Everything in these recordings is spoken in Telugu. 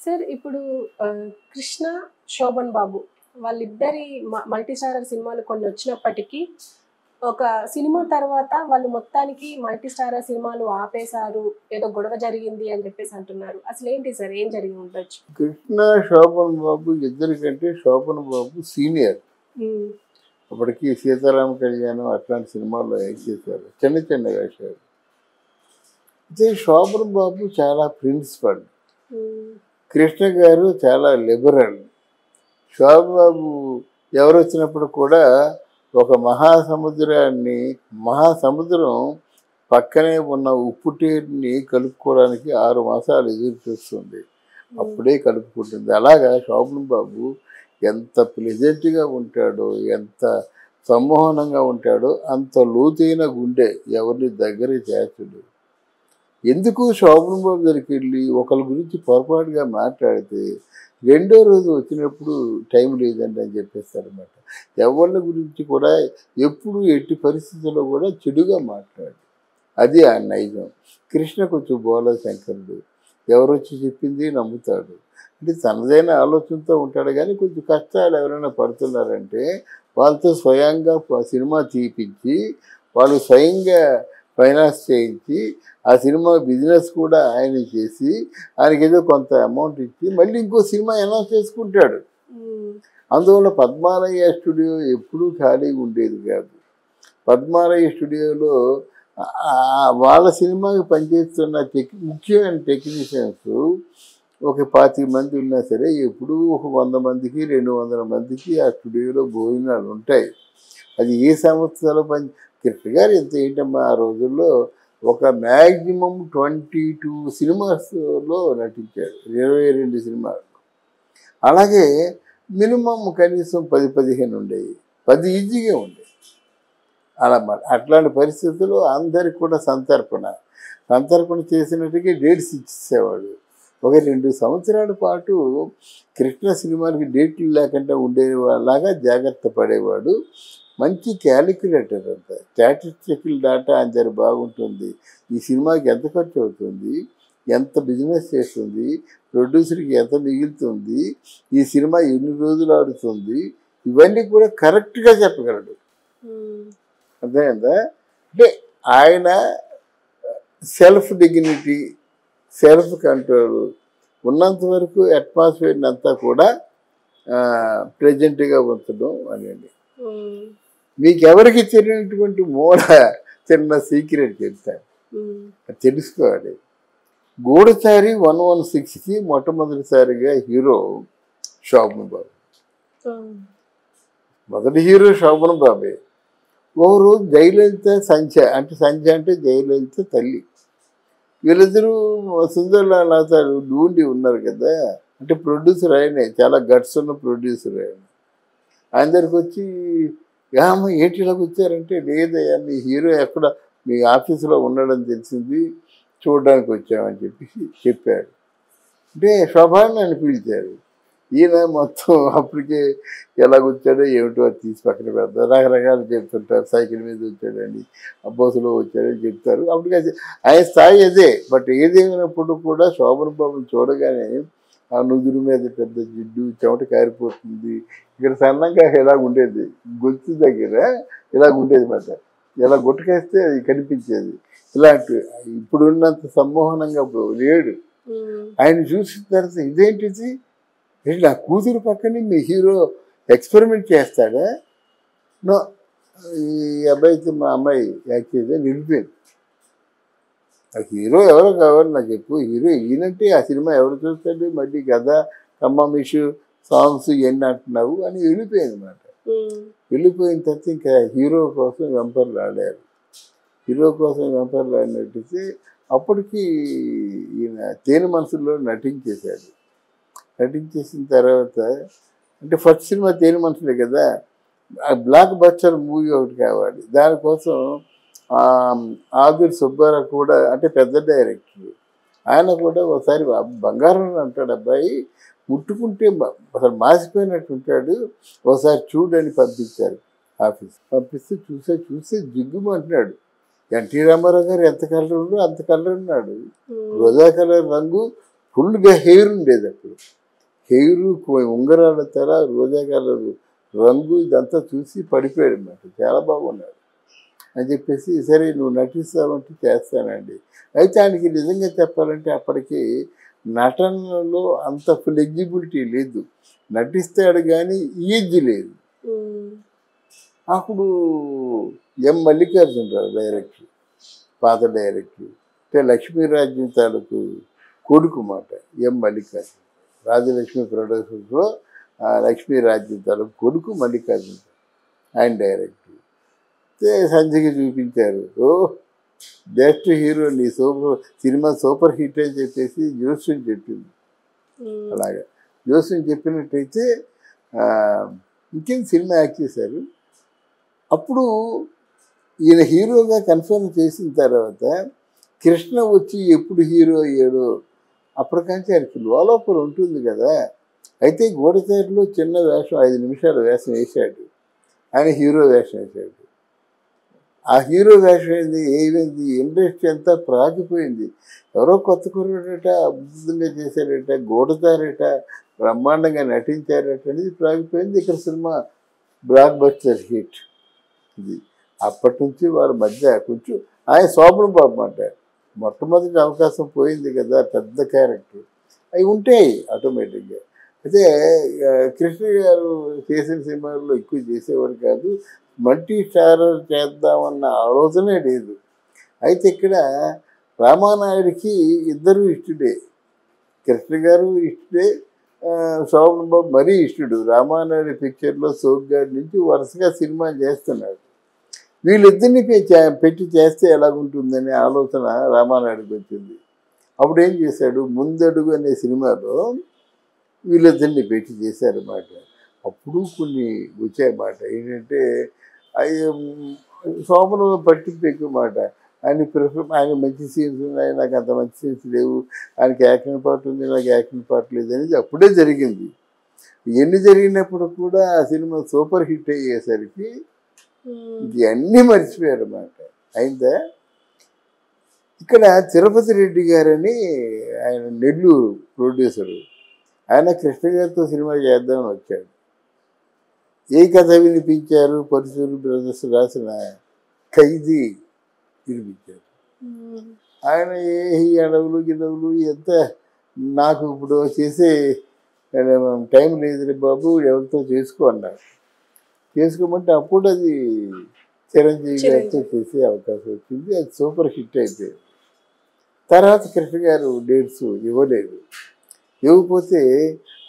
సార్ ఇప్పుడు కృష్ణ, శోభన్ బాబు వాళ్ళిద్దరి మల్టీ స్టారర్ సినిమాలు కొన్ని వచ్చినప్పటికీ ఒక సినిమా తర్వాత వాళ్ళు మొత్తానికి మల్టీ స్టారర్ సినిమాలు ఆపేశారు, ఏదో గొడవ జరిగింది అని చెప్పేసి అంటున్నారు. అసలు ఏంటి సార్, ఏం జరిగి ఉండొచ్చు? కృష్ణ శోభన్ బాబు ఇద్దరికంటే శోభన్ బాబు సీనియర్. అప్పటికి సీతారామ కళ్యాణం అట్లాంటి సినిమాల్లో యాక్ట్ చేశారు, చిన్న చిన్న వేశారు. అయితే శోభన్ బాబు చాలా ప్రిన్సిపల్, కృష్ణ గారు చాలా లిబరల్. శోభన్ బాబు ఎవరు వచ్చినప్పుడు కూడా ఒక మహాసముద్రం పక్కనే ఉన్న ఉప్పుటేరుని కలుపుకోవడానికి 6 మాసాలు ఎదురు చూస్తుంది, అప్పుడే కలుపుకుంటుంది. అలాగా శోభన్ బాబు ఎంత ప్లెజెంట్గా ఉంటాడో, ఎంత సమ్మోహనంగా ఉంటాడో, అంత లోతైన గుండె, ఎవరిని దగ్గర చేర్చడు. ఎందుకు శోభన్ బాబు దగ్గరికి వెళ్ళి ఒకరి గురించి పొరపాటుగా మాట్లాడితే రెండో రోజు వచ్చినప్పుడు టైం లేదండి అని చెప్పేస్తారన్నమాట. ఎవరి గురించి కూడా ఎప్పుడు ఎట్టి పరిస్థితుల్లో కూడా చెడుగా మాట్లాడు, అది ఆ నైజం. కృష్ణ కొంచెం బోలా శంకరుడు, ఎవరొచ్చి చెప్పింది నమ్ముతాడు. అంటే తనదైన ఆలోచనతో ఉంటాడు. కానీ కొంచెం కష్టాలు ఎవరైనా పడుతున్నారంటే వాళ్ళతో స్వయంగా సినిమా తీపించి, వాళ్ళు స్వయంగా ఫైనాన్స్ చేయించి, ఆ సినిమా బిజినెస్ కూడా ఆయన చేసి, ఆయనకి ఏదో కొంత అమౌంట్ ఇచ్చి మళ్ళీ ఇంకో సినిమా అనౌన్స్ చేసుకుంటాడు. అందువల్ల పద్మాలయ స్టూడియో ఎప్పుడూ ఖాళీగా ఉండేది కాదు. పద్మాలయ స్టూడియోలో వాళ్ళ సినిమాకి పనిచేస్తున్న ముఖ్యమైన టెక్నీషియన్స్ ఒక 25 మంది ఉన్నా సరే, ఎప్పుడూ ఒక 100 మందికి 200 మందికి ఆ స్టూడియోలో భోజనాలు ఉంటాయి. అది ఏ సంవత్సరాలు కృష్ణ గారు ఎంత ఏంటమ్మా, ఆ రోజుల్లో ఒక మ్యాక్సిమం 22 సినిమాస్లో నటించాడు, 22 సినిమాలు. అలాగే మినిమం కనీసం 10-15 ఉండేవి, 10 ఈజీగా ఉండేవి. అట్లాంటి పరిస్థితుల్లో అందరికి కూడా సంతర్పణ చేసినట్టుగా డేట్స్ ఇచ్చేసేవాడు. ఒక 2 సంవత్సరాల పాటు కృష్ణ సినిమాలకి డేట్లు లేకుండా ఉండేలాగా జాగ్రత్త పడేవాడు. మంచి క్యాలిక్యులేటర్ అంతా, స్టాటిస్టికల్ డాటా అందరి బాగుంటుంది. ఈ సినిమాకి ఎంత ఖర్చు అవుతుంది, ఎంత బిజినెస్ చేస్తుంది, ప్రొడ్యూసర్కి ఎంత మిగులుతుంది, ఈ సినిమా ఎన్ని రోజులు ఆడుతుంది, ఇవన్నీ కూడా కరెక్ట్గా చెప్పగలడు. అర్థమైందా? అంటే ఆయన సెల్ఫ్ డిగ్నిటీ, సెల్ఫ్ కంట్రోల్ ఉన్నంత వరకు అట్మాస్ఫియర్ని అంతా కూడా ప్రెజెంట్గా ఉంచడం అనేది. మీకు ఎవరికి తెలియనటువంటి చిన్న సీక్రెట్ చెప్తాను, తెలుసుకోవాలి. గూఢచారి 116కి మొట్టమొదటిసారిగా హీరో శోభన్ బాబు. మొదటి హీరో శోభన్ బాబే. ఓ రోజు జయలలిత సంధ్య అంటే జయలలిత తల్లి, వీళ్ళిద్దరూ సుందర్లాల్ నాథాడు డూండి ఉన్నారు కదా, అంటే ప్రొడ్యూసర్ ఆయనే, చాలా గట్స్ ఉన్న ప్రొడ్యూసర్ ఆయన దగ్గరికి వచ్చి, అమ్మ ఏంటి ఇలాగ వచ్చారంటే, లేదయ్యా మీ హీరో ఎక్కడ మీ ఆఫీసులో ఉన్నాడని తెలిసింది, చూడడానికి వచ్చామని చెప్పాడు. అంటే శోభాన్ని అని పిలిచారు. ఈయన మొత్తం అప్పటికే ఎలాగొచ్చాడో ఏమిటో అది తీసి పక్కన పెడతారు, రకరకాలు చెప్తుంటారు. సైకిల్ మీద వచ్చాడని, బస్సులో వచ్చాడని చెప్తారు. అప్పటికి ఆయన స్థాయి అదే. బట్ ఏదేమైనప్పుడు కూడా శోభన్ బాబుని చూడగానే ఆ నుదురు మీద పెద్ద జిడ్డు, చెమట కారిపోతుంది. ఇక్కడ సన్నంగా ఇలాగ ఉండేది, గొంతు దగ్గర ఇలాగ ఉండేది మాట, ఇలా గుట్టకేస్తే అది కనిపించేది. ఇలాంటి ఇప్పుడున్నంత సమ్మోహనంగా లేడు. ఆయన చూసిన తర్వాత ఇదేంటిది, నా కూతురు పక్కనే మీ హీరో ఎక్స్పెరిమెంట్ చేస్తాడా? నో, ఈ అబ్బాయితో మా అమ్మాయి యాక్ట్ చేస్తే నిలిపోయింది. ఆ హీరో ఎవరో కావాలి నాకు చెప్పు, హీరో ఈయనంటే ఆ సినిమా ఎవరు చూస్తాడు, మళ్ళీ కథ కమ్మమిషు సాంగ్స్ ఇవన్నీ అంటున్నావు అని వెళ్ళిపోయింది అన్నమాట. వెళ్ళిపోయిన తర్వాత ఇంకా హీరో కోసం వెంపర్లు ఆడారు. హీరో కోసం వెంపర్లు ఆడినట్టయితే అప్పటికి ఈయన తేనె మనసులో నటించేశాడు. నటించేసిన తర్వాత, అంటే ఫస్ట్ సినిమా తేనె మనసులే కదా, బ్లాక్ బస్టర్ మూవీ ఒకటి కావాలి. దానికోసం ఆదుర్ సుబ్బారావు కూడా, అంటే పెద్ద డైరెక్టర్, ఆయన కూడా ఒకసారి బంగారం అంటాడు, అబ్బాయి ముట్టుకుంటే అసలు మాసిపోయినట్టు ఉంటాడు, ఒకసారి చూడని పంపించారు. ఆఫీస్ పంపిస్తే చూసే జిగ్గుమంటున్నాడు. ఎన్టీ రామారావు గారు ఎంత కలర్ ఉందో అంత కలర్ ఉన్నాడు. రోజా కలర్ రంగు ఫుల్గా హెయిర్ ఉండేది అప్పుడు. హెయిరు, ఉంగరాల తెర, రోజా కలర్ రంగు ఇదంతా చూసి పడిపోయాడు అన్నమాట. చాలా బాగున్నాడు అని చెప్పేసి, సరే నువ్వు నటిస్తావంటే చేస్తానండి. అయితే ఆయనకి నిజంగా చెప్పాలంటే అప్పటికి నటనలో అంత ఫ్లెక్సిబిలిటీ లేదు. నటిస్తాడు కానీ ఏజ్ లేదు. అప్పుడు మల్లికార్జునరావు డైరెక్టర్, పాత డైరెక్టర్, అంటే లక్ష్మీరాజ్యం తాలూకు కొడుకు మాట మల్లికార్జున. రాజలక్ష్మి ప్రొడక్షన్స్లో లక్ష్మీరాజ్యం తాలూకు కొడుకు మల్లికార్జున, ఆయన డైరెక్టర్. సంజయ్కి చూపించారు. బెస్ట్ హీరో, నీ సినిమా సూపర్ హిట్ అని చెప్పేసి జోస్యం చెప్పింది. అలాగా జోస్యం చెప్పినట్టయితే ఇంకేం సినిమా యాక్ట్ చేశారు. అప్పుడు ఈయన హీరోగా కన్ఫర్మ్ చేసిన తర్వాత కృష్ణ వచ్చి ఎప్పుడు హీరో అయ్యాడో అప్పటికంటే ఆయనకి లోపల ఉంటుంది కదా. అయితే గూడచారిలో చిన్న వేషం, 5 నిమిషాల వేషం వేశాడు. ఆయన హీరో వేషం వేశాడు. ఆ హీరో వేషం ఏమైంది, ఇండస్ట్రీ అంతా ప్రాగిపోయింది. ఎవరో కొత్త కుర్రాడట, అద్భుతంగా చేశారట, గూడచారట, బ్రహ్మాండంగా నటించారట అనేది ప్రాగిపోయింది. ఇక్కడ సినిమా బ్లాక్ బస్టర్ హిట్. ఇది అప్పటి నుంచి వారి మధ్య కొంచెం ఆయన శోభన్ బాబు అంట మొట్టమొదటి అవకాశం పోయింది కదా, పెద్ద క్యారెక్టర్ అవి ఉంటాయి ఆటోమేటిక్గా. అయితే కృష్ణ గారు చేసిన సినిమాల్లో ఎక్కువ చేసేవాడు కాదు. మల్టీ స్టారర్ చేద్దామన్న ఆలోచనే లేదు. అయితే ఇక్కడ రామానాయుడికి ఇద్దరు ఇష్టడే, కృష్ణ గారు ఇష్టడే, శోభన్ బాబు మరీ ఇష్టడు. రామానాయుడు పిక్చర్లో సోగ్గాడి నుంచి వరుసగా సినిమా చేస్తున్నాడు. వీళ్ళిద్దరిని పెట్టి చేస్తే ఎలాగుంటుందనే ఆలోచన రామానాయుడికి వచ్చింది. అప్పుడు ఏం చేశాడు, ముందడుగు అనే సినిమాలో వీళ్ళిద్దరిని పెట్టి చేశారన్నమాట. అప్పుడు కొన్ని వచ్చాయన్నమాట. ఏంటంటే శోభను పట్టింపు ఎక్కువ మాట. ఆయన మంచి సీన్స్ ఉన్నాయి, నాకు అంత మంచి సీన్స్ లేవు, ఆయనకి యాక్షన్ పార్ట్ ఉంది, నాకు యాక్షన్ పార్ట్ లేదు అనేది అప్పుడే జరిగింది. ఎన్ని జరిగినప్పుడు కూడా ఆ సినిమా సూపర్ హిట్ అయ్యేసరికి ఇవన్నీ మర్చిపోయారు అన్నమాట. అయిందా, ఇక్కడ తిరుపతి రెడ్డి గారని ఆయన నెల్లూరు ప్రొడ్యూసరు, ఆయన కృష్ణ గారితో సినిమా చేద్దామని వచ్చాడు. ఏ కథ వినిపించారు, పరుశూరు బ్రదర్స్ రాసిన ఖైదీ వినిపించారు. ఆయన ఏ అడవులు గిడవులు ఎంత, నాకు ఇప్పుడు చేసే టైం లేదు బాబు, ఎవరితో చేసుకో అన్నారు. చేసుకోమంటే అప్పుడు అది చిరంజీవి గారితో చేసే అవకాశం వచ్చింది. అది సూపర్ హిట్ అయిపోయింది. తర్వాత కృష్ణ గారు డేట్స్ ఇవ్వలేదు. ఇవ్వకపోతే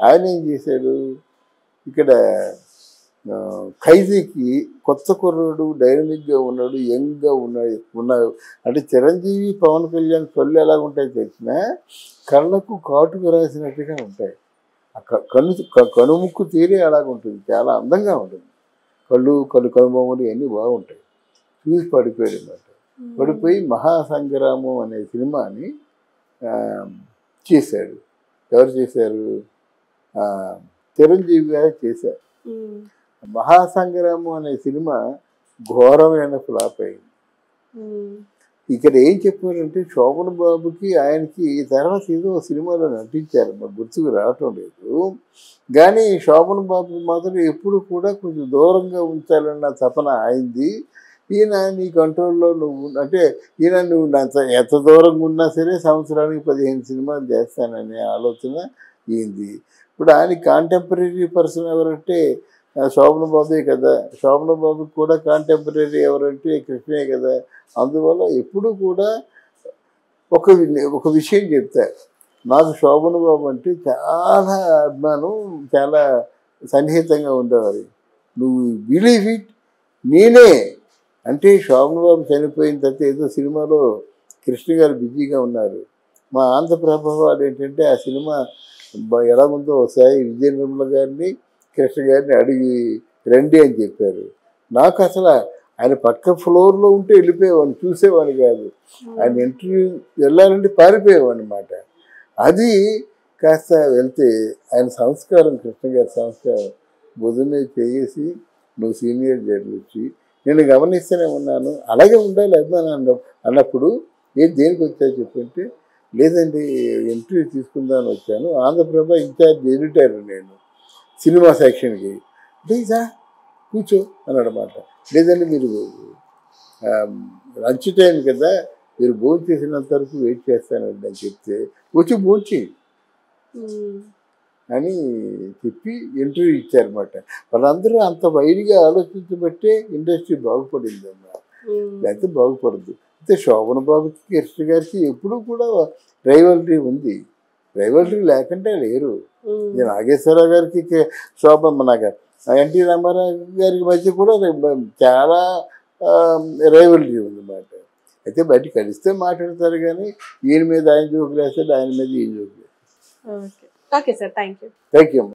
ఆయన ఏం చేశాడు, ఇక్కడ ఖైదీకి కొత్త కుర్రాడు, డైనమిక్గా ఉన్నాడు, యంగ్గా ఉన్నాడు. అంటే చిరంజీవి, పవన్ కళ్యాణ్ కళ్ళు ఎలా ఉంటాయి తెలిసిన, కళ్ళకు కాటుకు రాసినట్టుగా ఉంటాయి. కనుముక్కు తీరే అలాగుంటుంది, చాలా అందంగా ఉంటుంది. కనుబొమ్మలు ఇవన్నీ బాగుంటాయి. చూసి పడిపోయాడు అన్నమాట. పడిపోయి మహాసంగ్రామం అనే సినిమాని చేశాడు. ఎవరు చేశారు, చిరంజీవి గారు చేశారు. మహాసంగ్రామం అనే సినిమా ఘోరమైన ఫ్లాప్ అయింది. ఇక్కడ ఏం చెప్పారంటే శోభన్ బాబుకి ఆయనకి తర్వాత ఏదో సినిమాలో నటించారు, మాకు గుర్తుకు రావటం లేదు. కానీ శోభన్ బాబుకి మాత్రం ఎప్పుడు కూడా కొంచెం దూరంగా ఉంచాలన్న తపన అయింది. ఈయన నీ కంట్రోల్లో నువ్వు, అంటే ఈయన నువ్వు ఎంత దూరంగా ఉన్నా సరే సంవత్సరానికి 15 సినిమాలు చేస్తాననే ఆలోచన ఏంది. ఇప్పుడు ఆయన కాంటెంపరీ పర్సన్ ఎవరంటే శోభన్ బాబే కదా. శోభన్ బాబుకి కూడా కాంటెంపరీ ఎవరంటే కృష్ణే కదా. అందువల్ల ఎప్పుడు కూడా ఒక విషయం చెప్తారు, నాకు శోభన్ బాబు అంటే చాలా అభిమానం, చాలా సన్నిహితంగా ఉండేవారు. నువ్వు బిలీవ్ ఇట్, నేనే అంటే శోభన్ బాబు చనిపోయిన తర్వాత ఏదో సినిమాలో కృష్ణ గారు బిజీగా ఉన్నారు. మా ఆంధ్రప్రభ వాడు ఏంటంటే ఆ సినిమా ఎలాగుందో ఒకసారి విజయ నిర్మల గారిని కృష్ణ గారిని అడిగి రండి అని చెప్పారు. నాకు అసలు ఆయన పక్క ఫ్లోర్లో ఉంటే వెళ్ళిపోయేవాడిని, చూసేవాడిని కాదు. ఆయన ఇంటర్వ్యూ వెళ్ళాలంటే పారిపోయేవాడిని అన్నమాట. అది కాస్త వెళ్తే ఆయన సంస్కారం, కృష్ణ గారి సంస్కారం బుధమే చేసి నువ్వు సీనియర్ జర్నలిస్ట్, నేను గమనిస్తూనే ఉన్నాను, అలాగే ఉండాలి అభిమానం అన్నప్పుడు దేనికి వచ్చావు చెప్పంటే లేదండి ఇంటర్వ్యూ తీసుకుందామని వచ్చాను, ఆంధ్రప్రభ ఇన్ఛార్జ్ ఎడిటర్ నేను సినిమా సెక్షన్కి. లేదా కూర్చో అని అన్నమాట. లేదండి మీరు లంచ్ టైం కదా, మీరు భోజనం చేసినంత వరకు వెయిట్ చేస్తానండి అని చెప్తే వచ్చి భోంచి అని చెప్పి ఇంటర్వ్యూ ఇచ్చారన్నమాట. వాళ్ళందరూ అంత వైడ్గా ఆలోచించబట్టే ఇండస్ట్రీ బాగుపడింది అన్నమాట, లేకపోతే బాగుపడదు. అయితే శోభన్ బాబుకి కృష్ణ గారికి ఎప్పుడూ కూడా రైవల్రీ ఉంది, రైవల్రీ లేకుండా లేరు. నాగేశ్వరరావు గారికి మన ఎన్టీ రామారావు గారికి మధ్య కూడా చాలా రైవల్రీ ఉందన్నమాట. అయితే బయట కలిస్తే మాట్లాడతారు కానీ ఈయన మీద ఆయన జోకులు వేస్తాడు, ఆయన మీద ఈయన జోకులు వేస్తాడు. Okay sir, thank you. Thank you.